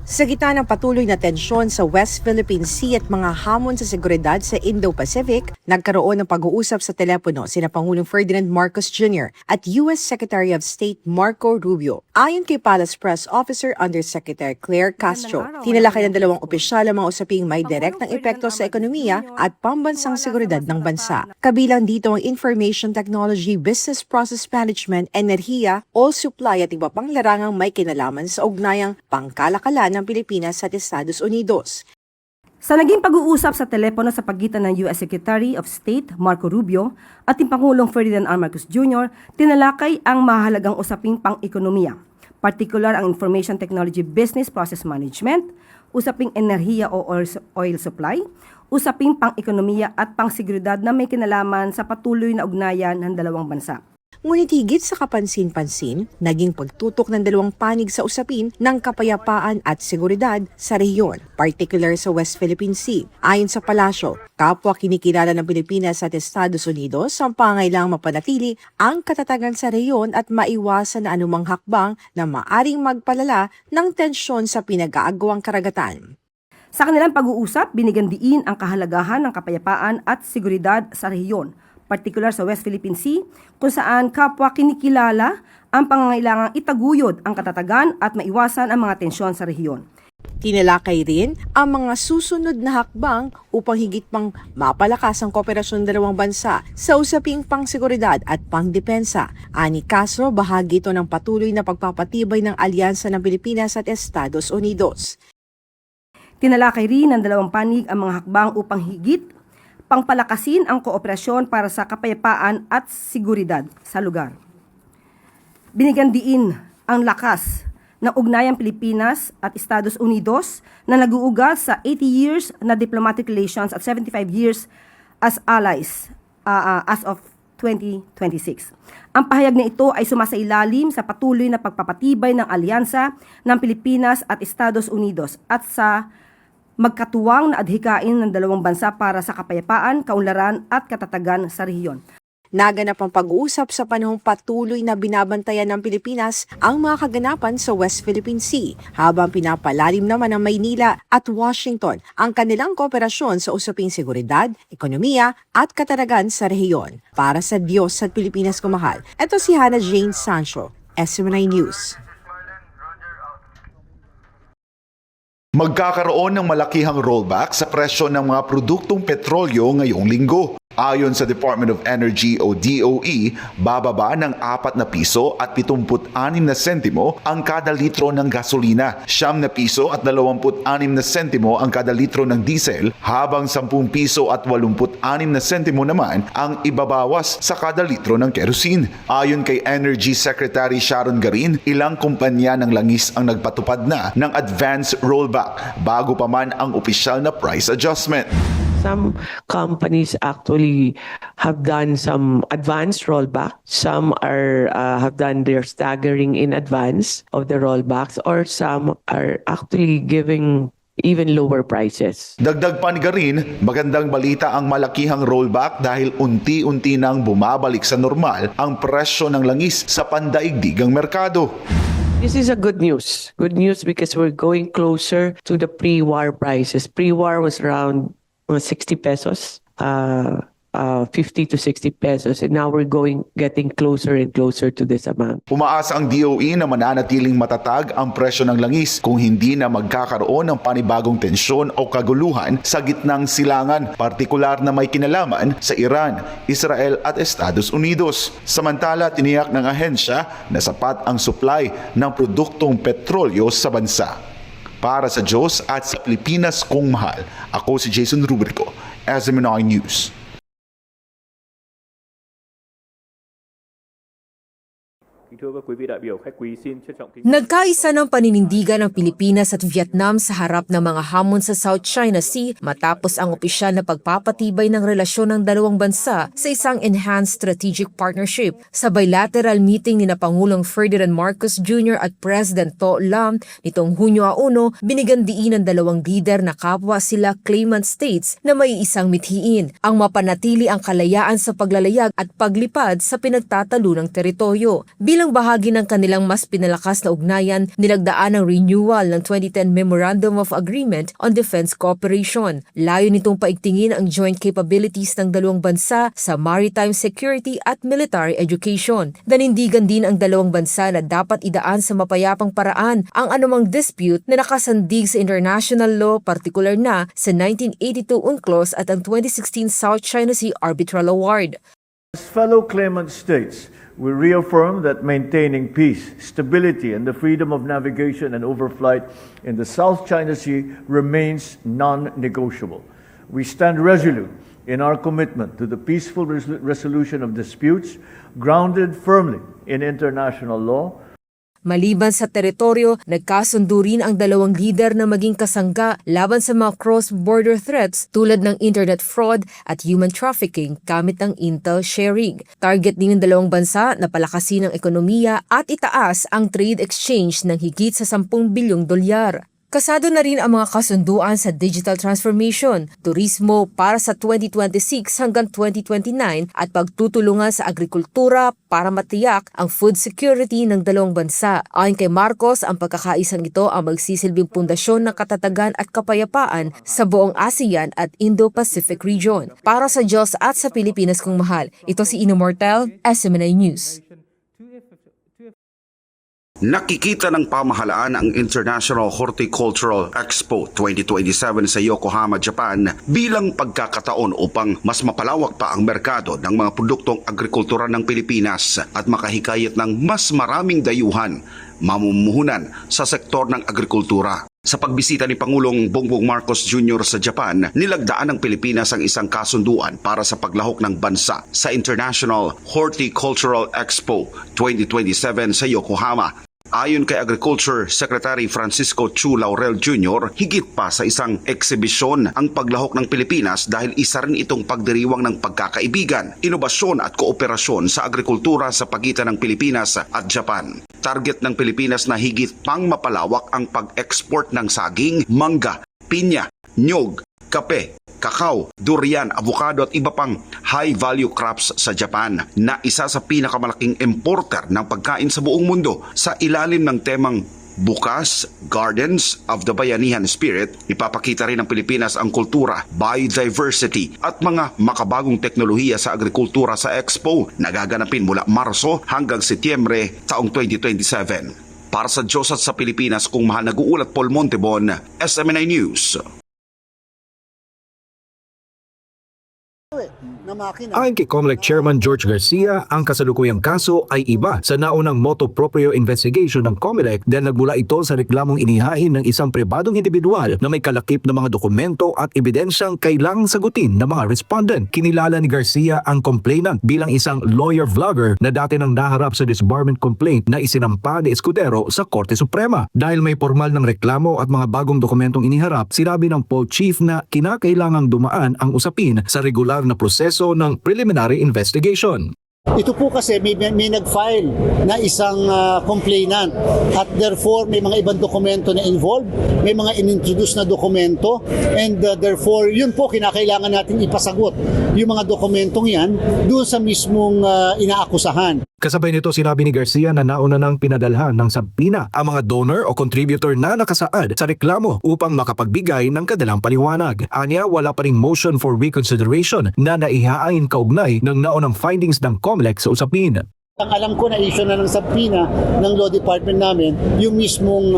Sa gitna ng patuloy na tensyon sa West Philippine Sea at mga hamon sa seguridad sa Indo-Pacific, nagkaroon ng pag-uusap sa telepono sina Pangulong Ferdinand Marcos Jr. at U.S. Secretary of State Marco Rubio. Ayon kay Palace Press Officer Undersecretary Claire Castro, tinalakay ng dalawang opisyal ang mga usaping may direktang epekto sa ekonomiya at pambansang seguridad ng bansa. Kabilang dito ang information technology, business process management, enerhiya, oil supply at iba pang larangang may kinalaman sa ugnayang pangkalakalan ng Pilipinas at Estados Unidos. Sa naging pag-uusap sa telepono sa pagitan ng U.S. Secretary of State Marco Rubio at yung Pangulong Ferdinand R. Marcos Jr., tinalakay ang mahalagang usaping pang-ekonomiya, partikular ang information technology business process management, usaping enerhiya o oil supply, usaping pang-ekonomiya at pang-seguridad na may kinalaman sa patuloy na ugnayan ng dalawang bansa. Ngunit higit sa kapansin-pansin, naging pagtutok ng dalawang panig sa usapin ng kapayapaan at seguridad sa rehiyon, particular sa West Philippine Sea. Ayon sa palasyo, kapwa kinikilala ng Pilipinas at Estados Unidos ang pangailangang mapanatili ang katatagan sa rehiyon at maiwasan na anumang hakbang na maaring magpalala ng tensyon sa pinag-aagawang karagatan. Sa kanilang pag-uusap, binigyan diin ang kahalagahan ng kapayapaan at seguridad sa rehiyon, partikular sa West Philippine Sea, kung saan kapwa kinikilala ang pangangailangang itaguyod ang katatagan at maiwasan ang mga tensyon sa rehiyon. Tinalakay rin ang mga susunod na hakbang upang higit pang mapalakas ang kooperasyon ng dalawang bansa sa usaping pangseguridad at pangdepensa. Ani Castro, bahagi ito ng patuloy na pagpapatibay ng alyansa ng Pilipinas at Estados Unidos. Tinalakay rin ng dalawang panig ang mga hakbang upang higit pangpalakasin ang kooperasyon para sa kapayapaan at seguridad sa lugar. Binigyan diin ang lakas ng ugnayang Pilipinas at Estados Unidos na nag-uugat sa 80 years na diplomatic relations at 75 years as allies as of 2026. Ang pahayag na ito ay sumasailalim sa patuloy na pagpapatibay ng alyansa ng Pilipinas at Estados Unidos at sa magkatuwang na adhikain ng dalawang bansa para sa kapayapaan, kaunlaran at katatagan sa rehiyon. Naganap ang pag-uusap sa panahong patuloy na binabantayan ng Pilipinas ang mga kaganapan sa West Philippine Sea, habang pinapalalim naman ng Maynila at Washington ang kanilang kooperasyon sa usaping seguridad, ekonomiya at katatagan sa rehiyon. Para sa Diyos at Pilipinas kumahal, ito si Hannah Jane Sancho, SMNI News. Magkakaroon ng malakihang rollback sa presyo ng mga produktong petrolyo ngayong linggo. Ayon sa Department of Energy o DOE, bababa ng 4 na piso at 76 na sentimo ang kada litro ng gasolina, 9 na piso at 26 na sentimo ang kada litro ng diesel, habang 10 piso at 86 na sentimo naman ang ibabawas sa kada litro ng kerosene. Ayon kay Energy Secretary Sharon Garin, ilang kumpanya ng langis ang nagpatupad na ng advance rollback bago pa man ang opisyal na price adjustment. Some companies actually have done some advanced rollback. Some are have done their staggering in advance of the rollbacks, or some are actually giving even lower prices. Dagdag pa ni Garin, magandang balita ang malakihang rollback dahil unti-unti nang bumabalik sa normal ang presyo ng langis sa pandaigdigang merkado. This is a good news. Good news because we're going closer to the pre-war prices. Pre-war was around 60 pesos, 50 to 60 pesos, and now we're getting closer and closer to this amount. Umaasa ang DOE na mananatiling matatag ang presyo ng langis kung hindi na magkakaroon ng panibagong tensyon o kaguluhan sa gitnang silangan, partikular na may kinalaman sa Iran, Israel at Estados Unidos. Samantala, tiniyak ng ahensya na sapat ang supply ng produktong petrolyo sa bansa. Para sa Diyos at sa Pilipinas kong mahal, ako si Jason Rubrico, SMNI News. Nagkaisa ng paninindigan ng Pilipinas at Vietnam sa harap ng mga hamon sa South China Sea matapos ang opisyal na pagpapatibay ng relasyon ng dalawang bansa sa isang enhanced strategic partnership. Sa bilateral meeting ni Pangulong Ferdinand Marcos Jr. at President To Lam nitong Hunyo 1, binigyan diin ng dalawang lider na kapwa sila claimant states na may isang mithiin ang mapanatili ang kalayaan sa paglalayag at paglipad sa pinagtatalunang teritoryo. Bilang Bilang bahagi ng kanilang mas pinalakas na ugnayan, nilagdaan ang renewal ng 2010 Memorandum of Agreement on Defense Cooperation. Layo nitong paigtingin ang joint capabilities ng dalawang bansa sa maritime security at military education. Nanindigan din ang dalawang bansa na dapat idaan sa mapayapang paraan ang anumang dispute na nakasandig sa international law, partikular na sa 1982 UNCLOS at ang 2016 South China Sea Arbitral Award. As fellow claimant states, we reaffirm that maintaining peace, stability, and the freedom of navigation and overflight in the South China Sea remains non-negotiable. We stand resolute in our commitment to the peaceful resolution of disputes grounded firmly in international law. Maliban sa teritoryo, nagkasundo rin ang dalawang lider na maging kasangga laban sa mga cross-border threats tulad ng internet fraud at human trafficking gamit ang intel sharing. Target din ng dalawang bansa na palakasin ang ekonomiya at itaas ang trade exchange ng higit sa 10 bilyong dolyar. Kasado na rin ang mga kasunduan sa digital transformation, turismo para sa 2026 hanggang 2029 at pagtutulungan sa agrikultura para matiyak ang food security ng dalawang bansa. Ayon kay Marcos, ang pagkakaisang ito ang magsisilbing pundasyon ng katatagan at kapayapaan sa buong ASEAN at Indo-Pacific region. Para sa Diyos at sa Pilipinas kong mahal, ito si Ino Mortel, SMNI News. Nakikita ng pamahalaan ang International Horticultural Expo 2027 sa Yokohama, Japan bilang pagkakataon upang mas mapalawak pa ang merkado ng mga produktong agrikultura ng Pilipinas at makahikayat ng mas maraming dayuhan, mamumuhunan sa sektor ng agrikultura. Sa pagbisita ni Pangulong Bongbong Marcos Jr. sa Japan, nilagdaan ng Pilipinas ang isang kasunduan para sa paglahok ng bansa sa International Horticultural Expo 2027 sa Yokohama. Ayon kay Agriculture Secretary Francisco Chu Laurel Jr., higit pa sa isang eksibisyon ang paglahok ng Pilipinas dahil isa rin itong pagdiriwang ng pagkakaibigan, inobasyon at kooperasyon sa agrikultura sa pagitan ng Pilipinas at Japan. Target ng Pilipinas na higit pang mapalawak ang pag-export ng saging, mangga, pinya, nyog, kape, kakao, durian, avocado at iba pang high-value crops sa Japan na isa sa pinakamalaking importer ng pagkain sa buong mundo. Sa ilalim ng temang Bukas, Gardens of the Bayanihan Spirit, ipapakita rin ng Pilipinas ang kultura, biodiversity at mga makabagong teknolohiya sa agrikultura sa Expo na gaganapin mula Marso hanggang Setyembre taong 2027. Para sa Diyos at sa Pilipinas, kung mahal nag-uulat Paul Montebon, SMNI News. Ayon kay COMELEC Chairman George Garcia, ang kasalukuyang kaso ay iba sa naunang motu proprio investigation ng COMELEC dahil nagmula ito sa reklamong inihain ng isang pribadong individual na may kalakip na mga dokumento at ebidensyang kailangang sagutin ng mga respondent. Kinilala ni Garcia ang complainant bilang isang lawyer vlogger na dati nang naharap sa disbarment complaint na isinampa ni Escudero sa Korte Suprema. Dahil may formal ng reklamo at mga bagong dokumentong iniharap, sinabi ng PO Chief na kinakailangang dumaan ang usapin sa regular na proseso ng preliminary investigation. Ito po kasi may nag-file na isang complainant at therefore may mga ibang dokumento na involved, may mga inintroduce na dokumento and therefore yun po kinakailangan natin ipasagot yung mga dokumentong yan doon sa mismong inaakusahan. Kasabay nito sinabi ni Garcia na nauna nang pinadalhan ng sabina ang mga donor o contributor na nakasaad sa reklamo upang makapagbigay ng kadalang paliwanag. Anya, wala pa ring motion for reconsideration na naihain kaugnay ng naunang findings ng COMELEC sa usapin. Ang alam ko na issue na ng subpoena ng law department namin yung mismong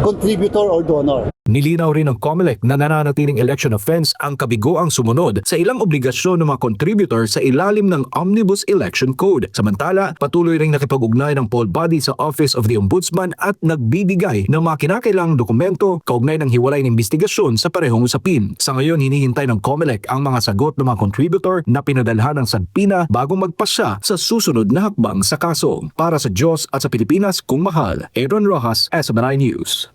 contributor or donor. Nilinaw rin ng COMELEC na nananatiling election offense ang kabigoang sumunod sa ilang obligasyon ng mga contributor sa ilalim ng Omnibus Election Code. Samantala, patuloy ring nakipag-ugnay ng poll body sa Office of the Ombudsman at nagbibigay ng mga kinakailangang dokumento kaugnay ng hiwalay ng investigasyon sa parehong usapin. Sa ngayon, hinihintay ng COMELEC ang mga sagot ng mga contributor na pinadalhan ng subpoena bago magpasya sa susunod na hakbang sa kaso. Para sa Diyos at sa Pilipinas kung mahal, Aaron Rojas, SMNI News.